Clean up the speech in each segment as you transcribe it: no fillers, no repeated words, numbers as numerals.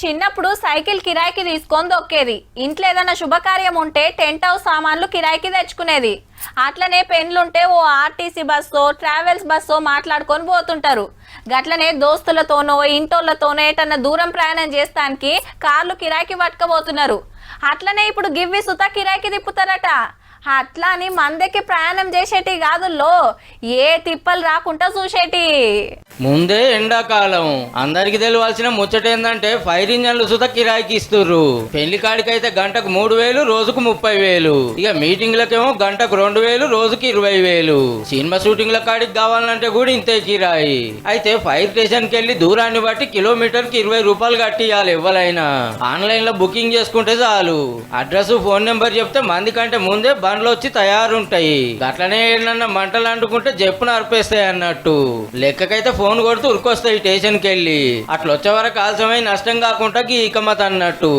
చిన్నప్పుడు సైకిల్ కిరాయికి తీసుకొని దొక్కేది. ఇంట్లో ఏదైనా శుభకార్యం ఉంటే టెంట్ హౌస్ సామాన్లు కిరాయికి తెచ్చుకునేది. అట్లనే పెన్లుంటే ఓ ఆర్టీసీ బస్సో ట్రావెల్స్ బస్సో మాట్లాడుకొని పోతుంటారు. గట్లనే దోస్తులతోనో ఇంటోళ్ళతోనో ఏటన్నా దూరం ప్రయాణం చేస్తానికి కార్లు కిరాయికి పట్టుకపోతున్నారు. అట్లనే ఇప్పుడు గివ్వి సుతా కిరాయికి తిప్పుతారట. అట్లా అని మందకి ప్రయాణం చేసేటి కాదుల్లో, ఏ తిప్పలు రాకుండా చూసేటి. ముందే ఎండాకాలం అందరికి తెలియాల్సిన ముచ్చట ఏందంటే ఫైర్ ఇంజన్లు సుత కిరాయికి ఇస్తుర్రు. పెళ్లి కాడికైతే గంటకు 3,000, రోజుకు 30,000. ఇక మీటింగ్లకేమో గంటకు 2,000, రోజుకి 20,000. సినిమా షూటింగ్ల కాడికి కావాలంటే కూడా ఇంతే కిరాయి. అయితే ఫైర్ స్టేషన్ కి వెళ్లి దూరాన్ని బట్టి కిలోమీటర్ కి 20 రూపాయలు కట్టియాలి. ఎవరైనా ఆన్లైన్ లో బుకింగ్ చేసుకుంటే చాలు. అడ్రస్ ఫోన్ నెంబర్ చెప్తే మంది కంటే ముందే బండ్లు వచ్చి తయారుంటాయి. అట్లనే ఏమన్నా మంటలు అంటుకుంటే జప్పున అర్పేస్తాయి అన్నట్టు. లెక్కకైతే ఫోన్ కొడుతూ ఉరికొస్తాయి స్టేషన్ కి వెళ్ళి. అట్లా వచ్చే వరకు ఆలస్యమై నష్టం కాకుండా ఈకమత అన్నట్టు.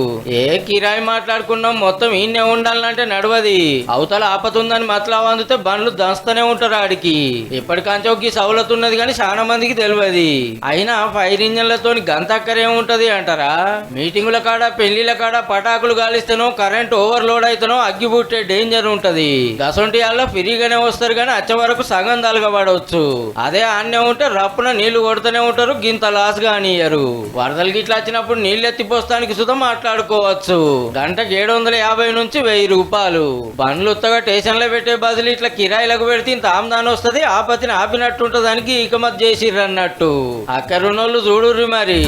ఏ కిరాయి మాట్లాడుకున్నాం మొత్తం ఈయనే ఉండాలంటే నడవది. అవతల ఆపతుందని మతలా వందితే బండ్లు దంస్తూనే ఉంటారు ఆడికి. ఎప్పటికంచోకి సౌలత్ ఉన్నది కానీ చాలా మందికి తెలియదు. అయినా ఫైర్ ఇంజన్లతో గంతక్కరేముంటది అంటారా? మీటింగుల కాడ పెళ్లిల కాడ పటాకులు గాలిస్తేనో కరెంట్ ఓవర్లోడ్ అయితేనో అగ్గి పుట్టే డేంజర్ ఉంటది. గసొంటి వాళ్ళ ఫ్రీగానే వస్తారు కానీ వచ్చే వరకు సగం దలగబడవచ్చు. అదే ఆన్నే ఉంటే రప్పున నీళ్లు కొడుతూనే ఉంటారు, గింత లాస్ గానియరు. వరదలకి ఇట్లా వచ్చినప్పుడు నీళ్ళు ఎత్తిపోస్తానికి సుతం మాట్లాడుకోవచ్చు. గంటకు 750 నుంచి 1000 రూపాయలు. బండ్లు ఉత్తగా స్టేషన్ లో పెట్టే బదులు ఇట్లా కిరాయిలకు పెడితే ఇంత ఆమ్దాని వస్తుంది. ఆపతిని ఆపినట్టుంటదానికి ఇకమత్ చేసిర్రు అన్నట్టు. అక్కడున్నోళ్ళు చూడుర్రి మరి.